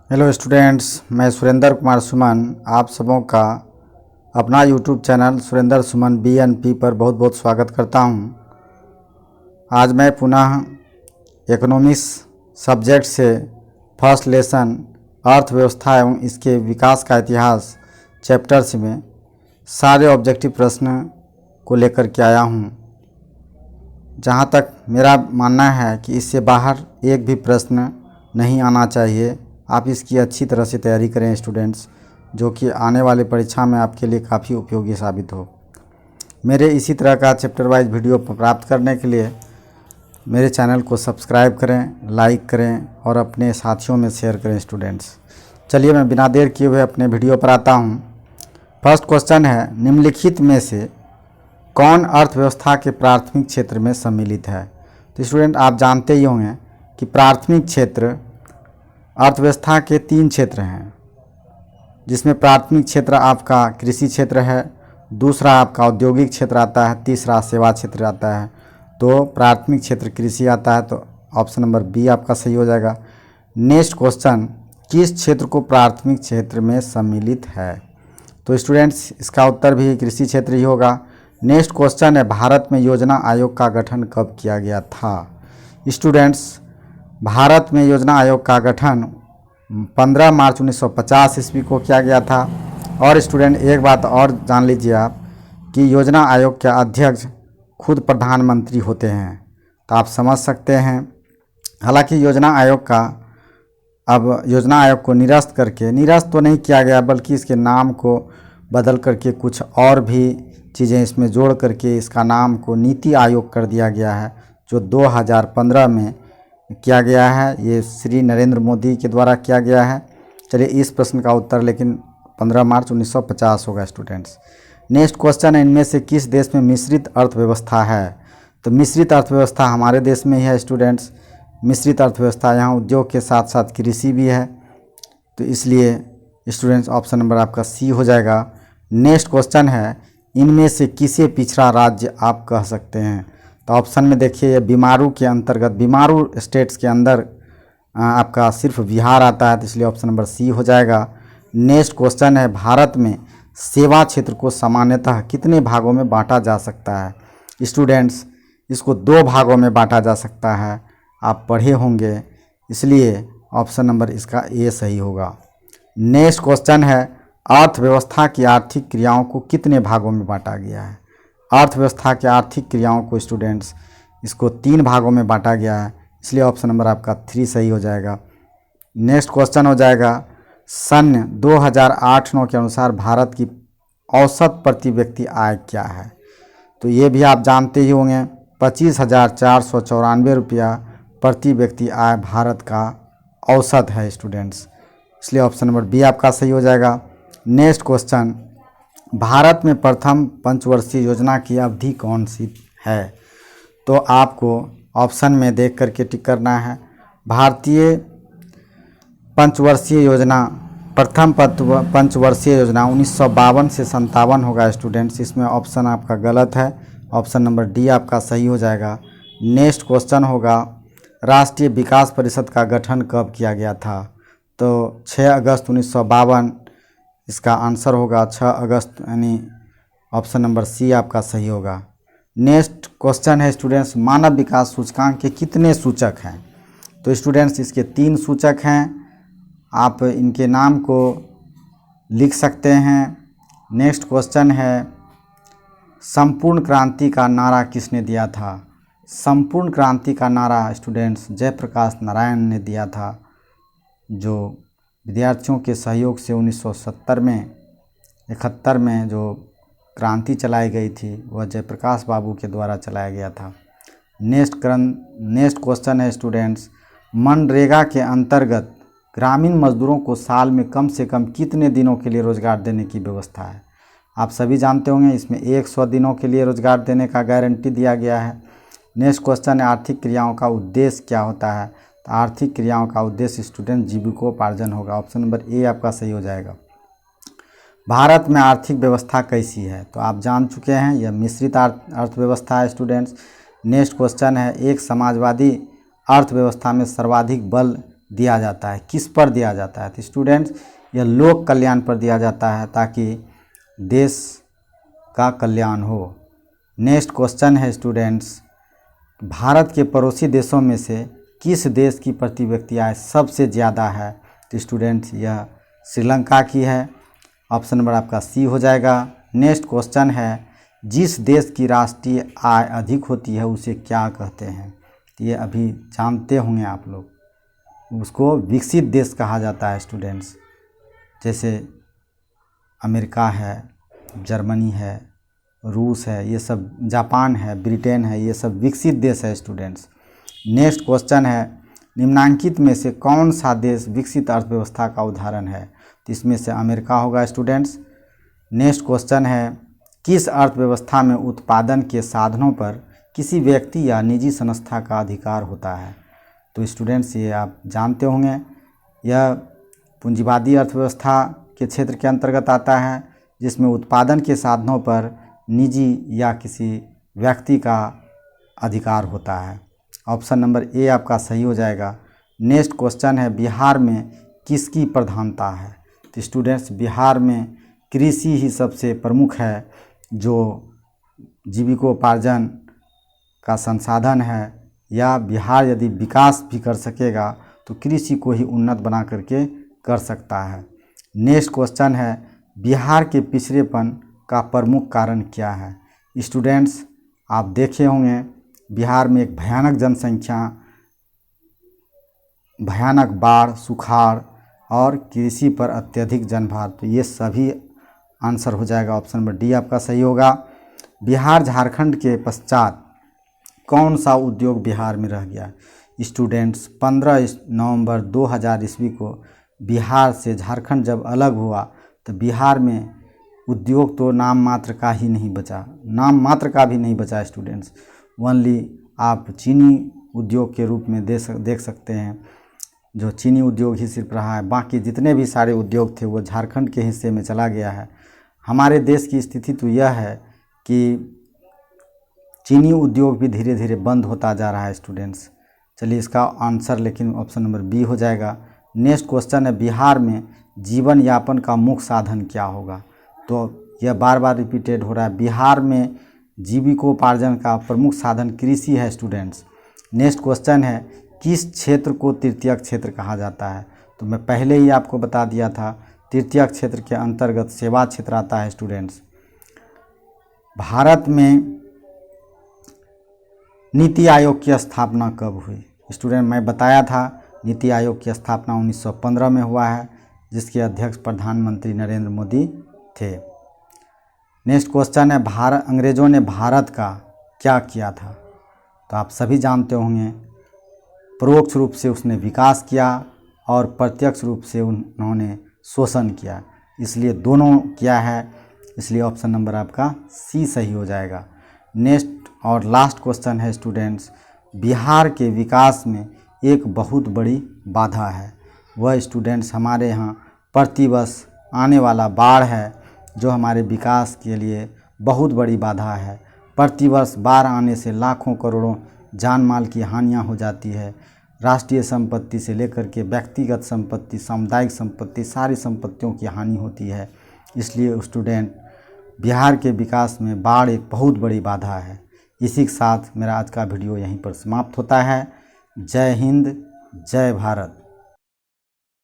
Hello students, मैं सुरेंद्र कुमार सुमन आप सबों का अपना यूट्यूब चैनल सुरेंद्र सुमन BNP पर बहुत बहुत स्वागत करता हूं। आज मैं पुनः इकोनॉमिक्स सब्जेक्ट से फर्स्ट लेसन अर्थव्यवस्था एवं इसके विकास का इतिहास चैप्टर्स में सारे ऑब्जेक्टिव प्रश्न को लेकर के आया हूं। जहां तक मेरा मानना है कि इससे बाहर एक भी प्रश्न नहीं आना चाहिए। आप इसकी अच्छी तरह से तैयारी करें स्टूडेंट्स, जो कि आने वाले परीक्षा में आपके लिए काफ़ी उपयोगी साबित हो। मेरे इसी तरह का चैप्टर वाइज वीडियो प्राप्त करने के लिए मेरे चैनल को सब्सक्राइब करें, लाइक करें और अपने साथियों में शेयर करें स्टूडेंट्स। चलिए मैं बिना देर किए हुए अपने वीडियो पर आता हूं। फर्स्ट क्वेश्चन है, निम्नलिखित में से कौन अर्थव्यवस्था के प्राथमिक क्षेत्र में सम्मिलित है? तो स्टूडेंट आप जानते ही होंगे कि प्राथमिक क्षेत्र अर्थव्यवस्था के 3 क्षेत्र हैं, जिसमें प्राथमिक क्षेत्र आपका कृषि क्षेत्र है, दूसरा आपका औद्योगिक क्षेत्र आता है, तीसरा सेवा क्षेत्र आता है। तो प्राथमिक क्षेत्र कृषि आता है, तो ऑप्शन नंबर बी आपका सही हो जाएगा। नेक्स्ट क्वेश्चन, किस क्षेत्र को प्राथमिक क्षेत्र में सम्मिलित है? तो स्टूडेंट्स इसका उत्तर भी कृषि क्षेत्र ही होगा। नेक्स्ट क्वेश्चन है, भारत में योजना आयोग का गठन कब किया गया था? स्टूडेंट्स भारत में योजना आयोग का गठन 15 मार्च 1950 ईस्वी को किया गया था। और स्टूडेंट एक बात और जान लीजिए आप कि योजना आयोग के अध्यक्ष खुद प्रधानमंत्री होते हैं, तो आप समझ सकते हैं। हालांकि योजना आयोग को निरस्त तो नहीं किया गया, बल्कि इसके नाम को बदल करके कुछ और भी चीज़ें इसमें जोड़ करके इसका नाम को नीति आयोग कर दिया गया है, जो 2015 में किया गया है। ये श्री नरेंद्र मोदी के द्वारा किया गया है। चलिए इस प्रश्न का उत्तर लेकिन 15 मार्च 1950 होगा स्टूडेंट्स। नेक्स्ट क्वेश्चन है, इनमें से किस देश में मिश्रित अर्थव्यवस्था है? तो मिश्रित अर्थव्यवस्था हमारे देश में ही है स्टूडेंट्स। मिश्रित अर्थव्यवस्था यहाँ उद्योग के साथ साथ कृषि भी है, तो इसलिए स्टूडेंट्स ऑप्शन नंबर आपका सी हो जाएगा। नेक्स्ट क्वेश्चन है, इनमें से किसे पिछड़ा राज्य आप कह सकते हैं? तो ऑप्शन में देखिए, ये बीमारू के अंतर्गत, बीमारू स्टेट्स के अंदर आपका सिर्फ बिहार आता है, तो इसलिए ऑप्शन नंबर सी हो जाएगा। नेक्स्ट क्वेश्चन है, भारत में सेवा क्षेत्र को सामान्यतः कितने भागों में बांटा जा सकता है? स्टूडेंट्स इसको 2 भागों में बांटा जा सकता है, आप पढ़े होंगे, इसलिए ऑप्शन नंबर इसका ए सही होगा। नेक्स्ट क्वेश्चन है, अर्थव्यवस्था की आर्थिक क्रियाओं को कितने भागों में बांटा गया है? अर्थव्यवस्था की आर्थिक क्रियाओं को स्टूडेंट्स इसको 3 भागों में बांटा गया है, इसलिए ऑप्शन नंबर आपका 3 सही हो जाएगा। नेक्स्ट क्वेश्चन हो जाएगा, सन 2008-9 के अनुसार भारत की औसत प्रति व्यक्ति आय क्या है? तो ये भी आप जानते ही होंगे, 25,494 रुपया प्रति व्यक्ति आय भारत का औसत है स्टूडेंट्स, इसलिए ऑप्शन नंबर बी आपका सही हो जाएगा। नेक्स्ट क्वेश्चन, भारत में प्रथम पंचवर्षीय योजना की अवधि कौन सी है? तो आपको ऑप्शन में देख करके टिक करना है। भारतीय पंचवर्षीय योजना, प्रथम पंचवर्षीय योजना 1952 से 57 होगा स्टूडेंट्स। इसमें ऑप्शन आपका गलत है, ऑप्शन नंबर डी आपका सही हो जाएगा। नेक्स्ट क्वेश्चन होगा, राष्ट्रीय विकास परिषद का गठन कब किया गया था? तो 6 अगस्त 1952 इसका आंसर होगा, 6 अगस्त, यानी ऑप्शन नंबर सी आपका सही होगा। नेक्स्ट क्वेश्चन है स्टूडेंट्स, मानव विकास सूचकांक के कितने सूचक हैं? तो स्टूडेंट्स इसके 3 सूचक हैं, आप इनके नाम को लिख सकते हैं। नेक्स्ट क्वेश्चन है, संपूर्ण क्रांति का नारा किसने दिया था? संपूर्ण क्रांति का नारा स्टूडेंट्स जयप्रकाश नारायण ने दिया था, जो विद्यार्थियों के सहयोग से 1971 में जो क्रांति चलाई गई थी वह जयप्रकाश बाबू के द्वारा चलाया गया था। नेक्स्ट क्वेश्चन है स्टूडेंट्स, मनरेगा के अंतर्गत ग्रामीण मजदूरों को साल में कम से कम कितने दिनों के लिए रोजगार देने की व्यवस्था है? आप सभी जानते होंगे, इसमें 100 दिनों के लिए रोजगार देने का गारंटी दिया गया है। नेक्स्ट क्वेश्चन है, आर्थिक क्रियाओं का उद्देश्य क्या होता है? तो आर्थिक क्रियाओं का उद्देश्य स्टूडेंट जीविकोपार्जन होगा, ऑप्शन नंबर ए आपका सही हो जाएगा। भारत में आर्थिक व्यवस्था कैसी है? तो आप जान चुके हैं, यह मिश्रित अर्थव्यवस्था है स्टूडेंट्स। नेक्स्ट क्वेश्चन है, एक समाजवादी अर्थव्यवस्था में सर्वाधिक बल दिया जाता है, किस पर दिया जाता है? तो स्टूडेंट्स यह लोक कल्याण पर दिया जाता है ताकि देश का कल्याण हो। नेक्स्ट क्वेश्चन है स्टूडेंट्स, भारत के पड़ोसी देशों में से किस देश की प्रति व्यक्ति आय सबसे ज़्यादा है? तो स्टूडेंट्स यह श्रीलंका की है। ऑप्शन नंबर आपका सी हो जाएगा। नेक्स्ट क्वेश्चन है, जिस देश की राष्ट्रीय आय अधिक होती है उसे क्या कहते हैं? ये अभी जानते होंगे आप लोग, उसको विकसित देश कहा जाता है स्टूडेंट्स। जैसे अमेरिका है, जर्मनी है, रूस है, ये सब, जापान है, ब्रिटेन है, ये सब विकसित देश है स्टूडेंट्स। नेक्स्ट क्वेश्चन है, निम्नांकित में से कौन सा देश विकसित अर्थव्यवस्था का उदाहरण है? तो इसमें से अमेरिका होगा स्टूडेंट्स। नेक्स्ट क्वेश्चन है, किस अर्थव्यवस्था में उत्पादन के साधनों पर किसी व्यक्ति या निजी संस्था का अधिकार होता है? तो स्टूडेंट्स ये आप जानते होंगे, यह पूंजीवादी अर्थव्यवस्था के क्षेत्र के अंतर्गत आता है, जिसमें उत्पादन के साधनों पर निजी या किसी व्यक्ति का अधिकार होता है। ऑप्शन नंबर ए आपका सही हो जाएगा। नेक्स्ट क्वेश्चन है, बिहार में किसकी प्रधानता है? तो स्टूडेंट्स बिहार में कृषि ही सबसे प्रमुख है, जो जीविकोपार्जन का संसाधन है, या बिहार यदि विकास भी कर सकेगा तो कृषि को ही उन्नत बना करके कर सकता है। नेक्स्ट क्वेश्चन है, बिहार के पिछड़ेपन का प्रमुख कारण क्या है? स्टूडेंट्स आप देखे होंगे, बिहार में एक भयानक जनसंख्या, भयानक बाढ़, सुखाड़ और कृषि पर अत्यधिक जनभार, तो ये सभी आंसर हो जाएगा। ऑप्शन नंबर डी आपका सही होगा। बिहार झारखंड के पश्चात कौन सा उद्योग बिहार में रह गया? स्टूडेंट्स 15 नवंबर 2000 ईस्वी को बिहार से झारखंड जब अलग हुआ तो बिहार में उद्योग तो नाम मात्र का ही नहीं बचा, नाम मात्र का भी नहीं बचा स्टूडेंट्स। ओनली आप चीनी उद्योग के रूप में देख सकते हैं, जो चीनी उद्योग ही सिर्फ रहा है, बाकी जितने भी सारे उद्योग थे वो झारखंड के हिस्से में चला गया है। हमारे देश की स्थिति तो यह है कि चीनी उद्योग भी धीरे धीरे बंद होता जा रहा है स्टूडेंट्स। चलिए इसका आंसर लेकिन ऑप्शन नंबर बी हो जाएगा। नेक्स्ट क्वेश्चन है, बिहार में जीवन यापन का मुख्य साधन क्या होगा? तो यह बार बार रिपीटेड हो रहा है, बिहार में जीविकोपार्जन का प्रमुख साधन कृषि है स्टूडेंट्स। नेक्स्ट क्वेश्चन है, किस क्षेत्र को तृतीयक क्षेत्र कहा जाता है? तो मैं पहले ही आपको बता दिया था, तृतीयक क्षेत्र के अंतर्गत सेवा क्षेत्र आता है स्टूडेंट्स। भारत में नीति आयोग की स्थापना कब हुई? स्टूडेंट मैं बताया था, नीति आयोग की स्थापना 1915 में हुआ है, जिसके अध्यक्ष प्रधानमंत्री नरेंद्र मोदी थे। नेक्स्ट क्वेश्चन है, अंग्रेज़ों ने भारत का क्या किया था? तो आप सभी जानते होंगे, परोक्ष रूप से उसने विकास किया और प्रत्यक्ष रूप से उन्होंने शोषण किया, इसलिए दोनों किया है, इसलिए ऑप्शन नंबर आपका सी सही हो जाएगा। नेक्स्ट और लास्ट क्वेश्चन है स्टूडेंट्स, बिहार के विकास में एक बहुत बड़ी बाधा है, वह स्टूडेंट्स हमारे यहाँ प्रतिवर्ष आने वाला बाढ़ है, जो हमारे विकास के लिए बहुत बड़ी बाधा है। प्रतिवर्ष बाढ़ आने से लाखों करोड़ों जान माल की हानियाँ हो जाती है। राष्ट्रीय संपत्ति से लेकर के व्यक्तिगत संपत्ति, सामुदायिक संपत्ति, सारी संपत्तियों की हानि होती है। इसलिए स्टूडेंट बिहार के विकास में बाढ़ एक बहुत बड़ी बाधा है। इसी के साथ मेरा आज का वीडियो यहीं पर समाप्त होता है। जय हिंद, जय भारत।